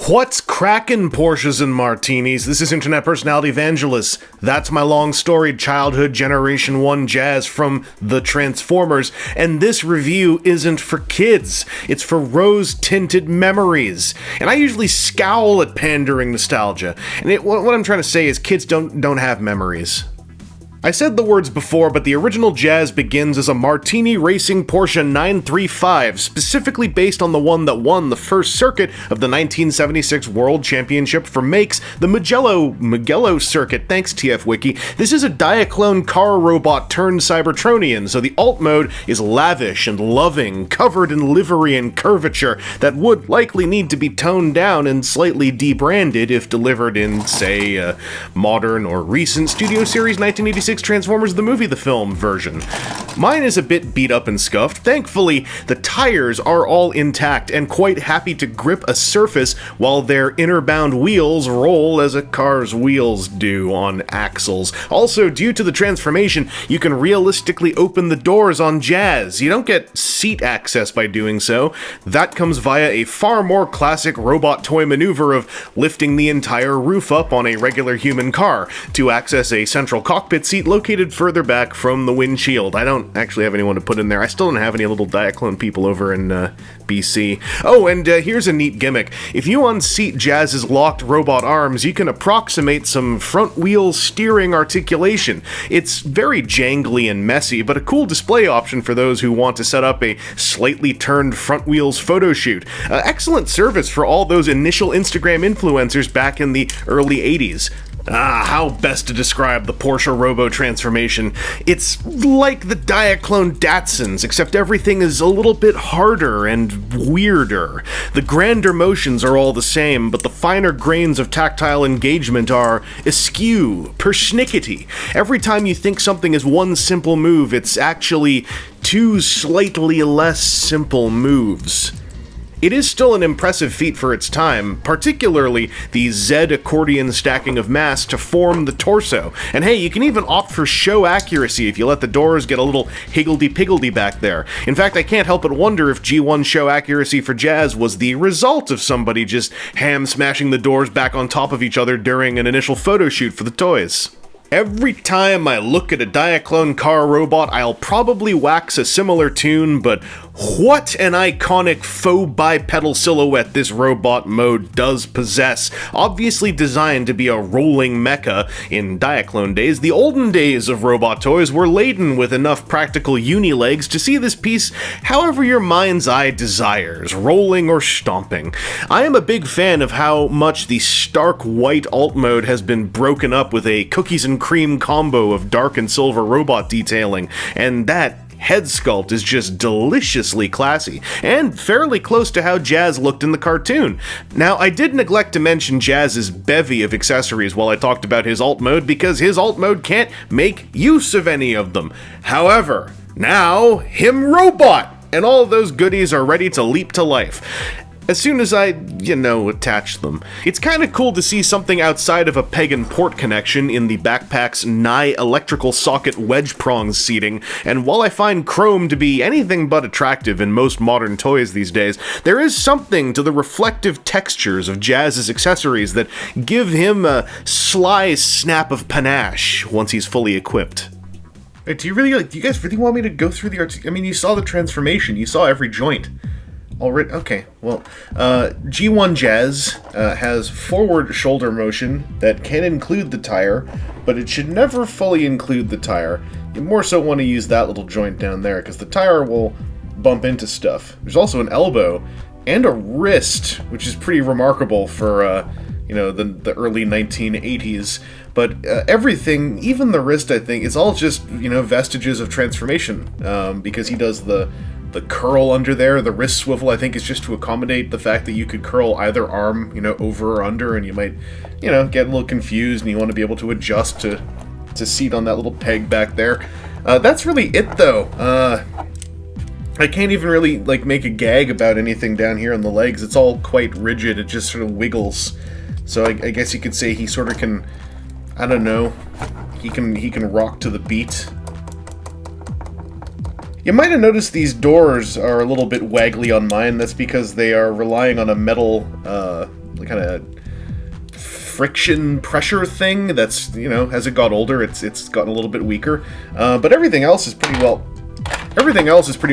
What's crackin', Porsches and Martinis? This is internet personality Vangelus. That's my long-storied childhood Generation 1 jazz from The Transformers, and this review isn't for kids. It's for rose-tinted memories. And I usually scowl at pandering nostalgia. And what I'm trying to say is kids don't have memories. I said the words before, but the original jazz begins as a Martini Racing Porsche 935, specifically based on the one that won the first circuit of the 1976 World Championship for makes, the Mugello circuit. Thanks, TF-Wiki. This is a Diaclone car robot turned Cybertronian, so the alt mode is lavish and loving, covered in livery and curvature that would likely need to be toned down and slightly debranded if delivered in, say, a modern or recent Studio Series 1986 Transformers the film version. Mine is a bit beat up and scuffed. Thankfully, the tires are all intact and quite happy to grip a surface while their inner-bound wheels roll as a car's wheels do on axles. Also, due to the transformation, you can realistically open the doors on Jazz. You don't get seat access by doing so. That comes via a far more classic robot toy maneuver of lifting the entire roof up on a regular human car to access a central cockpit seat located further back from the windshield. I don't actually have anyone to put in there. I still don't have any little Diaclone people over in BC. Oh, and here's a neat gimmick. If you unseat Jazz's locked robot arms, you can approximate some front wheel steering articulation. It's very jangly and messy, but a cool display option for those who want to set up a slightly turned front wheels photo shoot. Excellent service for all those initial Instagram influencers back in the early 80s. How best to describe the Porsche Robo transformation? It's like the Diaclone Datsuns, except everything is a little bit harder and weirder. The grander motions are all the same, but the finer grains of tactile engagement are askew, persnickety. Every time you think something is one simple move, it's actually two slightly less simple moves. It is still an impressive feat for its time, particularly the Z accordion stacking of mass to form the torso. And hey, you can even opt for show accuracy if you let the doors get a little higgledy-piggledy back there. In fact, I can't help but wonder if G1 show accuracy for Jazz was the result of somebody just ham-smashing the doors back on top of each other during an initial photo shoot for the toys. Every time I look at a Diaclone car robot, I'll probably wax a similar tune, but what an iconic faux bipedal silhouette this robot mode does possess. Obviously designed to be a rolling mecha in Diaclone days, the olden days of robot toys were laden with enough practical uni-legs to see this piece however your mind's eye desires, rolling or stomping. I am a big fan of how much the stark white alt mode has been broken up with a cookies and cream combo of dark and silver robot detailing, and that head sculpt is just deliciously classy, and fairly close to how Jazz looked in the cartoon. Now, I did neglect to mention Jazz's bevy of accessories while I talked about his alt mode, because his alt mode can't make use of any of them. However, now, him robot! And all of those goodies are ready to leap to life. As soon as I, attach them. It's kinda cool to see something outside of a peg and port connection in the backpack's Nye electrical socket wedge prongs seating, and while I find chrome to be anything but attractive in most modern toys these days, there is something to the reflective textures of Jazz's accessories that give him a sly snap of panache once he's fully equipped. Wait, do you guys really want me to go through the you saw the transformation, you saw every joint. Already, okay, well, G1 Jazz has forward shoulder motion that can include the tire, but it should never fully include the tire. You more so want to use that little joint down there, because the tire will bump into stuff. There's also an elbow and a wrist, which is pretty remarkable for, the early 1980s. But everything, even the wrist, I think, is all just, vestiges of transformation, because he does the curl under there. The wrist swivel, I think, is just to accommodate the fact that you could curl either arm, over or under, and you might, get a little confused, and you want to be able to adjust to seat on that little peg back there. That's really it, though. I can't even really, make a gag about anything down here on the legs. It's all quite rigid. It just sort of wiggles. So I guess you could say he sort of can, I don't know, he can rock to the beat. You might have noticed these doors are a little bit waggly on mine. That's because they are relying on a metal kind of friction pressure thing that's, you know, as it got older, it's gotten a little bit weaker. But everything else is pretty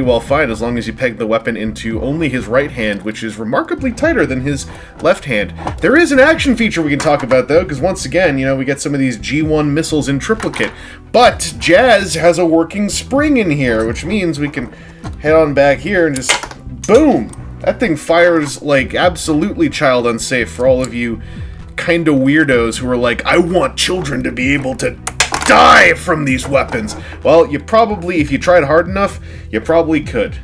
well fine as long as you peg the weapon into only his right hand, which is remarkably tighter than his left hand. There is an action feature we can talk about, though, because once again, you know, we get some of these G1 missiles in triplicate. But Jazz has a working spring in here, which means we can head on back here and just boom! That thing fires like absolutely child unsafe for all of you kind of weirdos who are like, I want children to be able to die from these weapons. Well, you probably, if you tried hard enough, you probably could.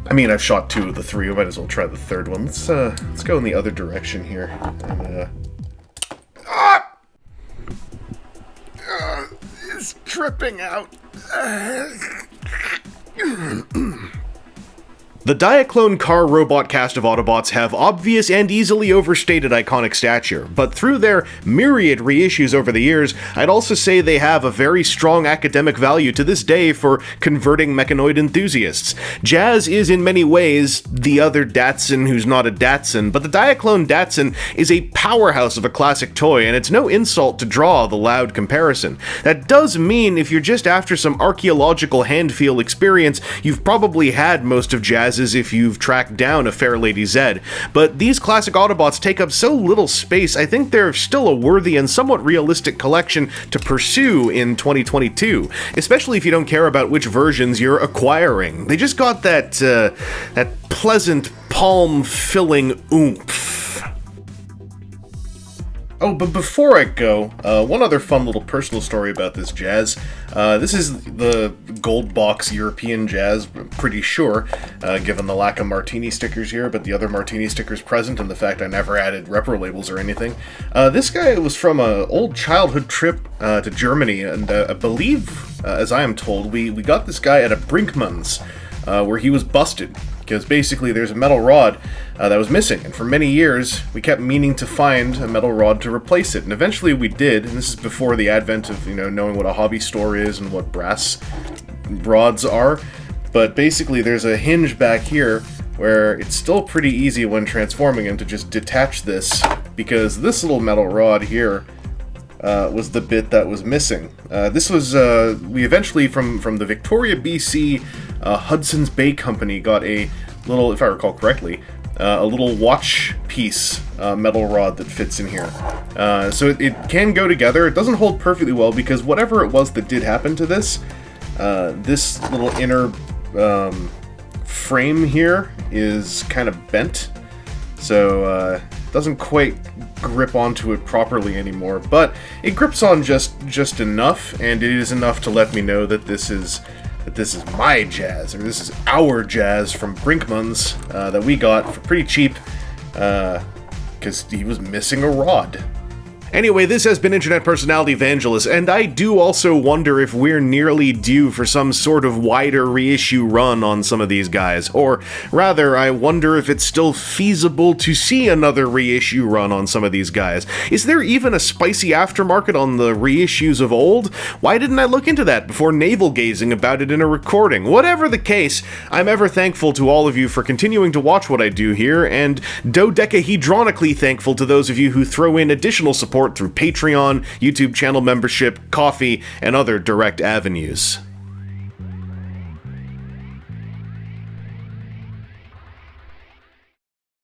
I mean, I've shot 2 of the 3. We might as well try the third one. Let's go in the other direction here. It's tripping out. The Diaclone car robot cast of Autobots have obvious and easily overstated iconic stature, but through their myriad reissues over the years, I'd also say they have a very strong academic value to this day for converting mechanoid enthusiasts. Jazz is in many ways the other Datsun who's not a Datsun, but the Diaclone Datsun is a powerhouse of a classic toy, and it's no insult to draw the loud comparison. That does mean if you're just after some archaeological hand-feel experience, you've probably had most of Jazz as if you've tracked down a Fair Lady Zed, but these classic Autobots take up so little space, I think they're still a worthy and somewhat realistic collection to pursue in 2022, especially if you don't care about which versions you're acquiring. They just got that pleasant, palm-filling oomph. Oh, but before I go, one other fun little personal story about this Jazz. This is the gold box European Jazz, I'm pretty sure, given the lack of Martini stickers here, but the other Martini stickers present and the fact I never added repro labels or anything. This guy was from an old childhood trip to Germany, and I believe, as I am told, we got this guy at a Brinkmann's, where he was busted. Because basically there's a metal rod that was missing, and for many years we kept meaning to find a metal rod to replace it, and eventually we did, and this is before the advent of, you know, knowing what a hobby store is and what brass rods are, but basically there's a hinge back here where it's still pretty easy when transforming him to just detach this, because this little metal rod here was the bit that was missing. This was, we eventually, from the Victoria, BC, Hudson's Bay Company got a little, if I recall correctly, a little watch piece metal rod that fits in here. So it can go together. It doesn't hold perfectly well because whatever it was that did happen to this, this little inner frame here is kind of bent. So doesn't quite grip onto it properly anymore, but it grips on just enough, and it is enough to let me know that this is my Jazz, or this is our Jazz from Brinkmann's that we got for pretty cheap because he was missing a rod. Anyway, this has been Internet Personality Vangelus, and I do also wonder if we're nearly due for some sort of wider reissue run on some of these guys, or rather, I wonder if it's still feasible to see another reissue run on some of these guys. Is there even a spicy aftermarket on the reissues of old? Why didn't I look into that before navel-gazing about it in a recording? Whatever the case, I'm ever thankful to all of you for continuing to watch what I do here, and dodecahedronically thankful to those of you who throw in additional support through Patreon, YouTube channel membership, coffee, and other direct avenues.